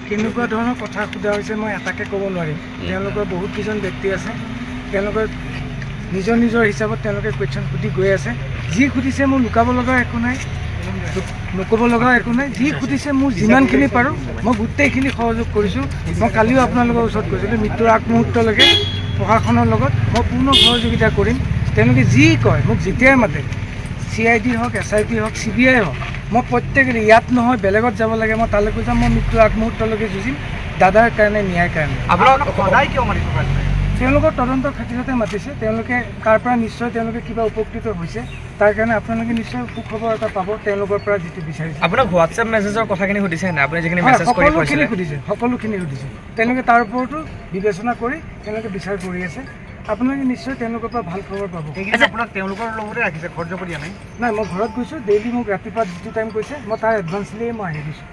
কেনেকুৱা ধৰণৰ কথা সোধা হৈছে মই এটাকে ক'ব নোৱাৰিম। তেওঁলোকৰ বহুত কেইজন ব্যক্তি আছে, তেওঁলোকে নিজৰ নিজৰ হিচাপত তেওঁলোকে কুৱেশ্যন সুধি গৈ আছে। যি সুধিছে মোৰ লুকাব লগা একো নাই, নক'ব লগা একো নাই। যি সুধিছে মোৰ যিমানখিনি পাৰোঁ মই গোটেইখিনি সহযোগ কৰিছোঁ। মই কালিও আপোনালোকৰ ওচৰত কৈছিলোঁ, মৃত্যুৰ আগমুহূৰ্তলৈকে প্ৰশাসনৰ লগত মই পূৰ্ণ সহযোগিতা কৰিম। তেওঁলোকে যি কয় মোক যেতিয়াই মাতে, CID হওক, SIT হওক, CBI হওক, মই প্ৰত্যেকেই ইয়াত নহয় বেলেগত যাব লাগে মই তালৈকে যাম। মই মৃত্যুৰ আগমুহূৰ্তলৈকে যুঁজিম দাদাৰ কাৰণে, ন্যায়ৰ কাৰণে। তেওঁলোকৰ তদন্তৰ খাতিৰতে মাতিছে। তেওঁলোকে তাৰ পৰা নিশ্চয় তেওঁলোকে কিবা উপকৃত হৈছে, তাৰ কাৰণে আপোনালোকে নিশ্চয় সুখবৰ এটা পাব তেওঁলোকৰ পৰা যিটো বিচাৰিছে। আপোনাক হোৱাটছএপ মেছেজৰ কথাখিনি সুধিছে নে? আপুনি যিখিনি মেছেজ কৰি কৈছিলে সকলোখিনি সুধিছে। তেওঁলোকে তাৰ ওপৰতো বিবেচনা কৰি তেওঁলোকে বিচাৰ কৰি আছে। আপোনালোকে নিশ্চয় তেওঁলোকৰ পৰা ভাল খবৰ পাব। আপোনাক তেওঁলোকৰ লগতে ৰাখিছে, খৰচ কৰি দিয়া নাই? নাই, মই ঘৰত গৈছোঁ। ডেইলি মোক ৰাতিপুৱা যিটো টাইম কৈছে মই তাৰ এডভান্সলিয়ে মই আহি দিছোঁ।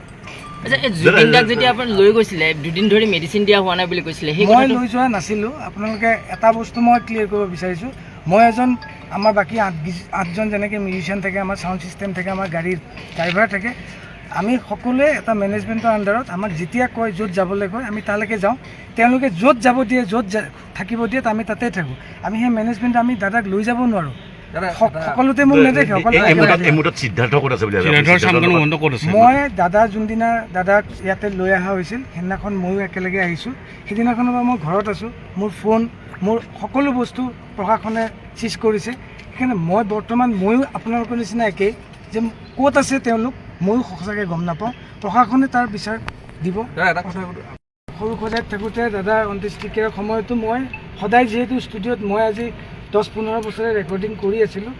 জুবিন দাক যেতিয়া আপুনি লৈ গৈছিলে, দুদিন ধৰি মেডিচিন দিয়া হোৱা নাই বুলি কৈছিলে, মই লৈ যোৱা নাছিলোঁ। আপোনালোকে এটা বস্তু মই ক্লিয়াৰ কৰিব বিচাৰিছোঁ, মই এজন আমাৰ বাকী আঠজন যেনেকৈ মিউজিচিয়ান থাকে, আমাৰ চাউণ্ড ছিষ্টেম থাকে, আমাৰ গাড়ীৰ ড্ৰাইভাৰ থাকে, আমি সকলোৱে এটা মেনেজমেণ্টৰ আণ্ডাৰত আমাক যেতিয়া কয় য'ত যাবলৈ কয় আমি তালৈকে যাওঁ। তেওঁলোকে য'ত যাব দিয়ে, য'ত থাকিব দিয়ে আমি তাতে থাকোঁ। আমি সেই মেনেজমেণ্ট আমি দাদাক লৈ যাব নোৱাৰোঁ। সকলোতে মোক নেদেখে। মই দাদা যোনদিনা দাদাক ইয়াতে লৈ অহা হৈছিল সেইদিনাখন ময়ো একেলগে আহিছোঁ। সেইদিনাখনৰ পৰা মই ঘৰত আছোঁ। মোৰ ফোন, মোৰ সকলো বস্তু প্ৰশাসনে চিজ কৰিছে। সেইকাৰণে মই বৰ্তমান ময়ো আপোনালোকৰ নিচিনা একেই, যে ক'ত আছে তেওঁলোক ময়ো সঁচাকৈ গম নাপাওঁ। প্ৰশাসনে তাৰ বিচাৰ দিব। সৰু সজাত থাকোঁতে দাদাৰ অন্ত্যেষ্টিক্ৰিয়াৰ সময়তো মই সদায় যিহেতু ষ্টুডিঅ'ত মই আজি 10-15 বছৰে ৰেকৰ্ডিং কৰি আছিলোঁ,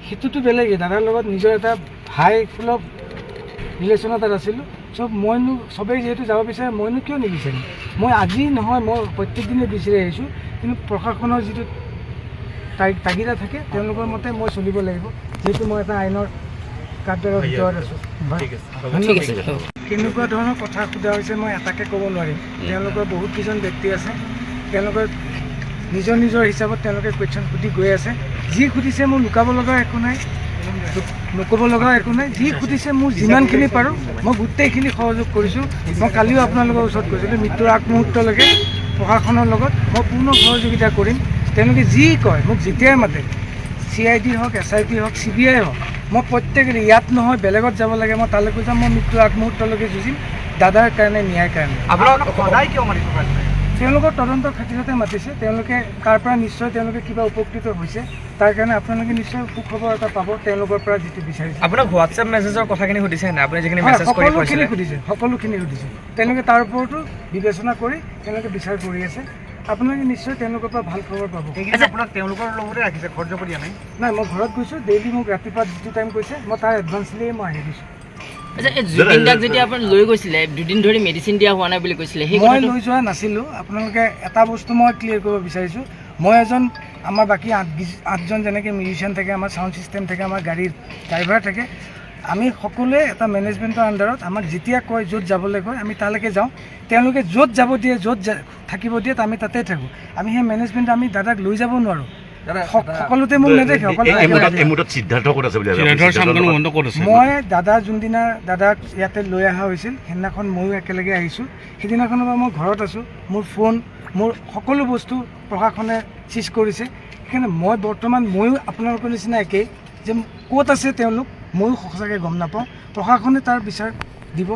সেইটোতো বেলেগেই। দাদাৰ লগত নিজৰ এটা হাই ফুল অফ ৰিলেশ্যন এটাত আছিলোঁ। মইনো চবেই যিহেতু যাব বিচাৰে, মইনো কিয় নিবিচাৰিম? মই আজি নহয়, মই প্ৰত্যেক দিনে বিচাৰি আহিছোঁ। কিন্তু প্ৰশাসনৰ যিটো তাগিদা থাকে তেওঁলোকৰ মতে মই চলিব লাগিব, যিহেতু মই এটা আইনৰ কাৰ্যৰ ভিতৰত আছোঁ। কেনেকুৱা ধৰণৰ কথা সোধা হৈছে মই এটাকে ক'ব নোৱাৰিম। তেওঁলোকৰ বহুত কেইজন ব্যক্তি আছে, তেওঁলোকে নিজৰ নিজৰ হিচাপত তেওঁলোকে কুৱেশ্যন সুধি গৈ আছে। যি সুধিছে মোৰ লুকাব লগা একো নাই, নক'ব লগা একো নাই। যি সুধিছে মোৰ যিমানখিনি পাৰোঁ মই গোটেইখিনি সহযোগ কৰিছোঁ। মই কালিও আপোনালোকৰ ওচৰত কৈছিলোঁ, মৃত্যুৰ আগমুহূৰ্তলৈকে প্ৰশাসনৰ লগত মই পূৰ্ণ সহযোগিতা কৰিম। তেওঁলোকে যি কয় মোক যেতিয়াই মাতে, CID হওক, SIT হওক, CBI হওক, মই প্ৰত্যেকেই ইয়াত নহয় বেলেগত যাব লাগে মই তালৈকে যাম। মই মৃত্যুৰ আগমুহূৰ্তলৈকে যুঁজিম দাদাৰ কাৰণে, ন্যায়ৰ কাৰণে। তেওঁলোকৰ তদন্তৰ খাতিৰতে মাতিছে। তেওঁলোকে তাৰ পৰা নিশ্চয় তেওঁলোকে কিবা উপকৃত হৈছে, তাৰ কাৰণে আপোনালোকে নিশ্চয় সুখবৰ এটা পাব তেওঁলোকৰ পৰা যিটো বিচাৰিছে। আপোনাক হোৱাটছএপ মেছেজৰ কথাখিনি সুধিছে নে? আপুনি যিখিনি মেছেজ কৰি কৈছিলে সকলোখিনি সুধিছে। তেওঁলোকে তাৰ ওপৰতো বিবেচনা কৰি তেওঁলোকে বিচাৰ কৰি আছে। আপোনালোকে নিশ্চয় তেওঁলোকৰ পৰা ভাল খবৰ পাব। আপোনাক তেওঁলোকৰ লগতে ৰাখিছে, খৰচ কৰি দিয়া নাই? নাই, মই ঘৰত গৈছোঁ। ডেইলি মোক ৰাতিপুৱা যিটো টাইম কৈছে মই তাৰ এডভান্সলিয়ে মই আহি দিছোঁ। জুবিন দাক যেতিয়া আপুনি লৈ গৈছিলে, দুদিন ধৰি মেডিচিন দিয়া হোৱা নাই বুলি কৈছিলে, মই লৈ যোৱা নাছিলোঁ। আপোনালোকে এটা বস্তু মই ক্লিয়াৰ কৰিব বিচাৰিছোঁ, মই এজন আমাৰ বাকী আঠজন যেনেকৈ মিউজিচিয়ান থাকে, আমাৰ চাউণ্ড ছিষ্টেম থাকে, আমাৰ গাড়ীৰ ড্ৰাইভাৰ থাকে, আমি সকলোৱে এটা মেনেজমেণ্টৰ আণ্ডাৰত আমাক যেতিয়া কয় য'ত যাবলৈ কয় আমি তালৈকে যাওঁ। তেওঁলোকে য'ত যাব দিয়ে, য'ত থাকিব দিয়ে আমি তাতে থাকোঁ। আমি সেই মেনেজমেণ্ট আমি দাদাক লৈ যাব নোৱাৰোঁ। সকলোতে মোক নেদেখে। মই দাদা যোনদিনা দাদাক ইয়াতে লৈ অহা হৈছিল সেইদিনাখন ময়ো একেলগে আহিছোঁ। সেইদিনাখনৰ পৰা মই ঘৰত আছোঁ। মোৰ ফোন, মোৰ সকলো বস্তু প্ৰশাসনে চিজ কৰিছে। সেইকাৰণে মই বৰ্তমান ময়ো আপোনালোকৰ নিচিনা একেই, যে ক'ত আছে তেওঁলোক ময়ো সঁচাকৈ গম নাপাওঁ। প্ৰশাসনে তাৰ বিচাৰ দিব।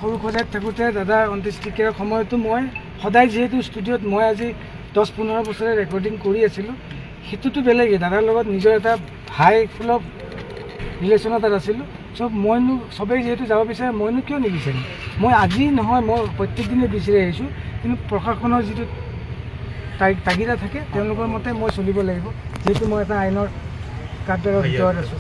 সৰু সজাত থাকোঁতে দাদাৰ অন্ত্যেষ্টিক্ৰিয়াৰ সময়তো মই সদায় যিহেতু ষ্টুডিঅ'ত মই আজি 10-15 বছৰে ৰেকৰ্ডিং কৰি আছিলোঁ, সেইটোতো বেলেগেই। দাদাৰ লগত নিজৰ এটা হাই ফুল অফ ৰিলেশ্যন এটাত আছিলোঁ। মইনো চবেই যিহেতু যাব বিচাৰে, মইনো কিয় নিবিচাৰিম? মই আজি নহয়, মই প্ৰত্যেক দিনে বিচাৰি আহিছোঁ। কিন্তু প্ৰশাসনৰ যিটো তাগিদা থাকে তেওঁলোকৰ মতে মই চলিব লাগিব, যিহেতু মই এটা আইনৰ কাৰ্যৰ ভিতৰত আছোঁ।